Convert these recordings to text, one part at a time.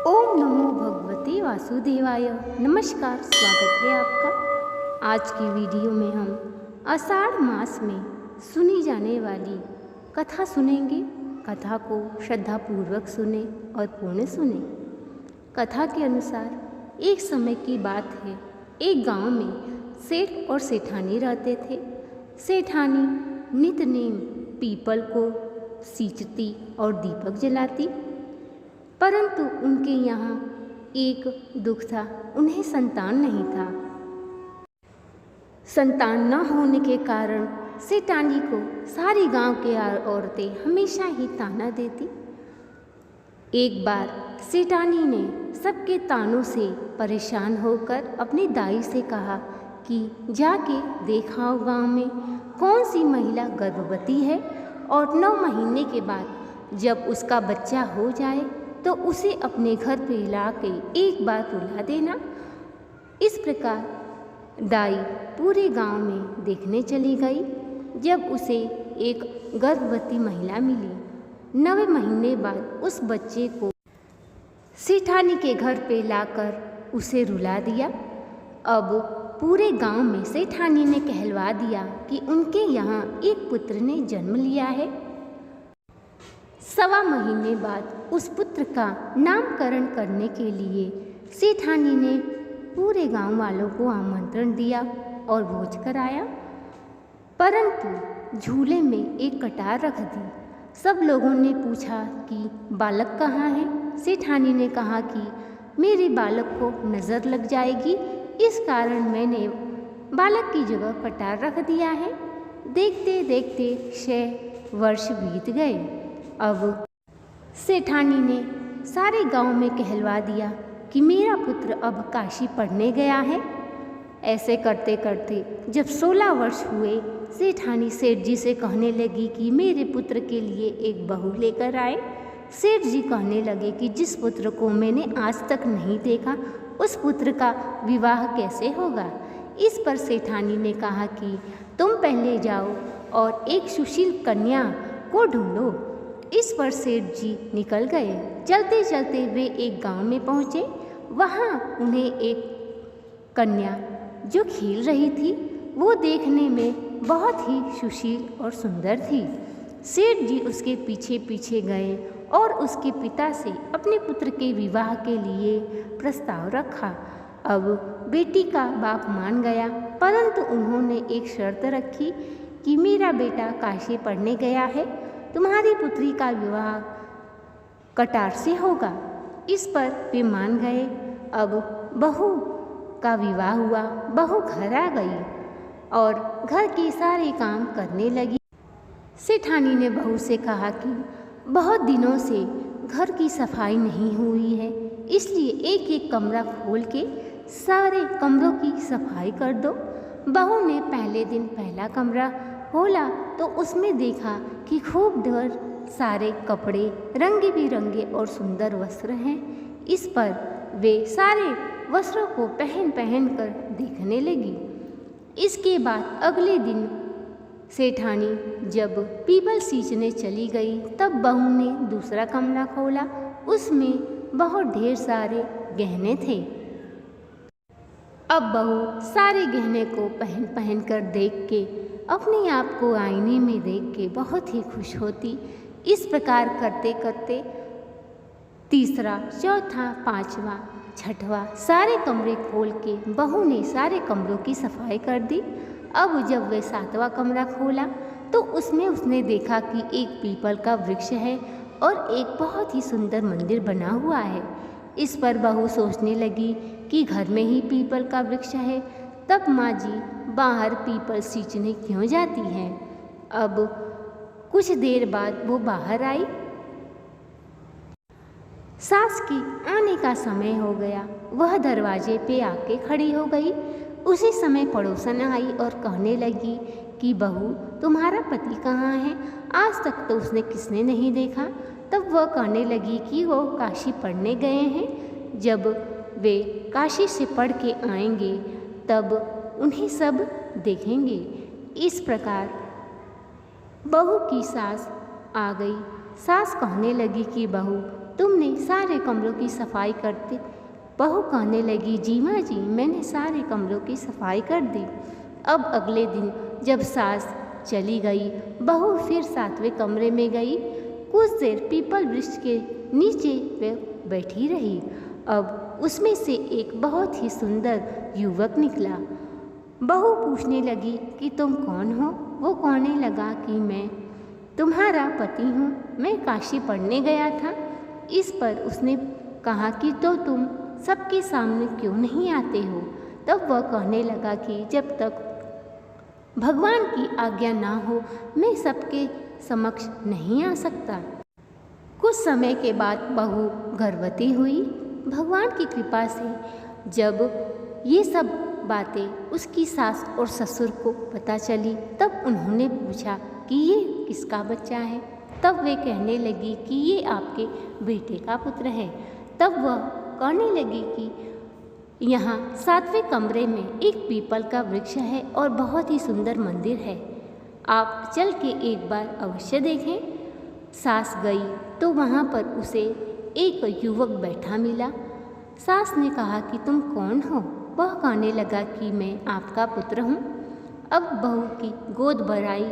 ओम नमो भगवते वासुदेवाय। नमस्कार, स्वागत है आपका। आज की वीडियो में हम आषाढ़ मास में सुनी जाने वाली कथा सुनेंगे। कथा को श्रद्धापूर्वक सुने और पूर्ण सुने। कथा के अनुसार एक समय की बात है, एक गांव में सेठ और सेठानी रहते थे। सेठानी नित नेम पीपल को सींचती और दीपक जलाती, परंतु उनके यहाँ एक दुख था, उन्हें संतान नहीं था। संतान न होने के कारण सेठानी को सारी गांव के औरतें हमेशा ही ताना देती। एक बार सेठानी ने सबके तानों से परेशान होकर अपनी दाई से कहा कि जाके देखाओ गांव में कौन सी महिला गर्भवती है और 9 महीने के बाद जब उसका बच्चा हो जाए तो उसे अपने घर पे ला के एक बार बुला देना। इस प्रकार दाई पूरे गांव में देखने चली गई। जब उसे एक गर्भवती महिला मिली, 9 महीने बाद उस बच्चे को सेठानी के घर पे लाकर उसे रुला दिया। अब पूरे गांव में सेठानी ने कहलवा दिया कि उनके यहाँ एक पुत्र ने जन्म लिया है। 1.25 महीने बाद उस पुत्र का नामकरण करने के लिए सेठानी ने पूरे गांव वालों को आमंत्रण दिया और भोज कराया, परंतु झूले में एक कटार रख दी। सब लोगों ने पूछा कि बालक कहाँ है। सेठानी ने कहा कि मेरे बालक को नज़र लग जाएगी, इस कारण मैंने बालक की जगह कटार रख दिया है। देखते देखते 6 वर्ष बीत गए। अब सेठानी ने सारे गांव में कहलवा दिया कि मेरा पुत्र अब काशी पढ़ने गया है। ऐसे करते करते जब 16 वर्ष हुए, सेठानी सेठ जी से कहने लगी कि मेरे पुत्र के लिए एक बहू लेकर आए। सेठ जी कहने लगे कि जिस पुत्र को मैंने आज तक नहीं देखा, उस पुत्र का विवाह कैसे होगा। इस पर सेठानी ने कहा कि तुम पहले जाओ और एक सुशील कन्या को ढूंढो। इस पर सेठ जी निकल गए। चलते चलते वे एक गांव में पहुँचे। वहाँ उन्हें एक कन्या जो खेल रही थी, वो देखने में बहुत ही सुशील और सुंदर थी। सेठ जी उसके पीछे पीछे गए और उसके पिता से अपने पुत्र के विवाह के लिए प्रस्ताव रखा। अब बेटी का बाप मान गया, परंतु उन्होंने एक शर्त रखी कि मेरा बेटा काशी पढ़ने गया है, तुम्हारी पुत्री का विवाह कटार से होगा। इस पर वे मान गए। अब बहू का विवाह हुआ। बहू घर आ गई और घर के सारे काम करने लगी। सेठानी ने बहू से कहा कि बहुत दिनों से घर की सफाई नहीं हुई है, इसलिए एक एक कमरा खोल के सारे कमरों की सफाई कर दो। बहू ने पहले दिन पहला कमरा खोला तो उसमें देखा कि खूब ढेर सारे कपड़े, रंगे बिरंगे और सुंदर वस्त्र हैं। इस पर वे सारे वस्त्रों को पहन पहन कर देखने लगी। इसके बाद अगले दिन सेठानी जब पीपल सींचने चली गई, तब बहू ने दूसरा कमरा खोला। उसमें बहुत ढेर सारे गहने थे। अब बहू सारे गहने को पहन पहन कर देख के अपने आप को आईने में देख के बहुत ही खुश होती। इस प्रकार करते करते तीसरा, चौथा, 5वां, 6वां सारे कमरे खोल के बहू ने सारे कमरों की सफाई कर दी। अब जब वे 7वां कमरा खोला तो उसमें उसने देखा कि एक पीपल का वृक्ष है और एक बहुत ही सुंदर मंदिर बना हुआ है। इस पर बहू सोचने लगी कि घर में ही पीपल का वृक्ष है, तब माँ जी बाहर पीपल सींचने क्यों जाती हैं। अब कुछ देर बाद वो बाहर आई। सास की आने का समय हो गया। वह दरवाजे पे आके खड़ी हो गई। उसी समय पड़ोसन आई और कहने लगी कि बहू, तुम्हारा पति कहाँ है, आज तक तो उसने किसने नहीं देखा। तब वह कहने लगी कि वो काशी पढ़ने गए हैं। जब वे काशी से पढ़ के आएंगे तब उन्हें सब देखेंगे। इस प्रकार बहू की सास आ गई। सास कहने लगी कि बहू, तुमने सारे कमरों की सफाई करते। बहू कहने लगी, जी माँ जी, मैंने सारे कमरों की सफाई कर दी। अब अगले दिन जब सास चली गई, बहू फिर 7वें कमरे में गई। कुछ देर पीपल वृक्ष के नीचे वे बैठी रही। अब उसमें से एक बहुत ही सुंदर युवक निकला। बहू पूछने लगी कि तुम कौन हो? वो कहने लगा कि मैं तुम्हारा पति हूँ, मैं काशी पढ़ने गया था। इस पर उसने कहा कि तो तुम सबके सामने क्यों नहीं आते हो? तब वह कहने लगा कि जब तक भगवान की आज्ञा ना हो मैं सबके समक्ष नहीं आ सकता। कुछ समय के बाद बहू गर्भवती हुई। भगवान की कृपा से जब ये सब बातें उसकी सास और ससुर को पता चली, तब उन्होंने पूछा कि ये किसका बच्चा है? तब वे कहने लगी कि ये आपके बेटे का पुत्र है। तब वह कहने लगी कि यहाँ 7वें कमरे में एक पीपल का वृक्ष है और बहुत ही सुंदर मंदिर है, आप चल के एक बार अवश्य देखें। सास गई तो वहाँ पर उसे एक युवक बैठा मिला। सास ने कहा कि तुम कौन हो? वह कहने लगा कि मैं आपका पुत्र हूँ। अब बहू की गोद भराई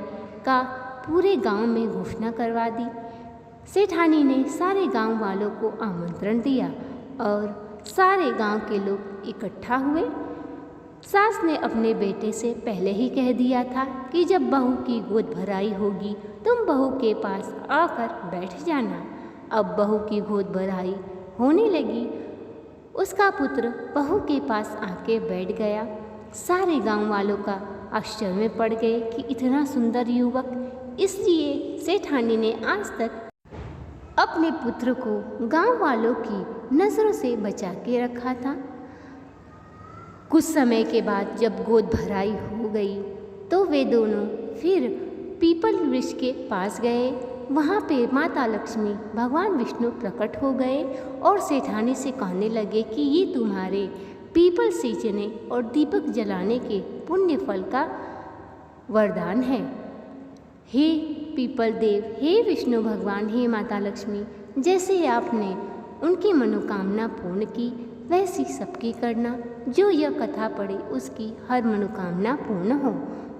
का पूरे गांव में घोषणा करवा दी। सेठानी ने सारे गांव वालों को आमंत्रण दिया और सारे गांव के लोग इकट्ठा हुए। सास ने अपने बेटे से पहले ही कह दिया था कि जब बहू की गोद भराई होगी तुम बहू के पास आकर बैठ जाना। अब बहू की गोद भराई होने लगी। उसका पुत्र बहू के पास आके बैठ गया। सारे गांव वालों का आश्चर्य में पड़ गए कि इतना सुंदर युवक। इसलिए सेठानी ने आज तक अपने पुत्र को गांव वालों की नज़रों से बचा के रखा था। कुछ समय के बाद जब गोद भराई हो गई तो वे दोनों फिर पीपल वृक्ष के पास गए। वहाँ पे माता लक्ष्मी भगवान विष्णु प्रकट हो गए और सेठानी से कहने लगे कि ये तुम्हारे पीपल सींचने और दीपक जलाने के पुण्य फल का वरदान है। हे पीपल देव, हे विष्णु भगवान, हे माता लक्ष्मी, जैसे आपने उनकी मनोकामना पूर्ण की वैसी सबकी करना। जो यह कथा पढ़े उसकी हर मनोकामना पूर्ण हो।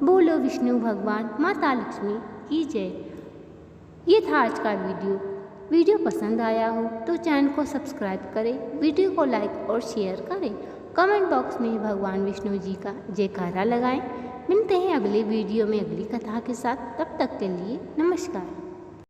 बोलो विष्णु भगवान माता लक्ष्मी की जय। ये था आज का वीडियो पसंद आया हो तो चैनल को सब्सक्राइब करें, वीडियो को लाइक और शेयर करें, कमेंट बॉक्स में भगवान विष्णु जी का जयकारा लगाएं। मिलते हैं अगले वीडियो में अगली कथा के साथ। तब तक के लिए नमस्कार।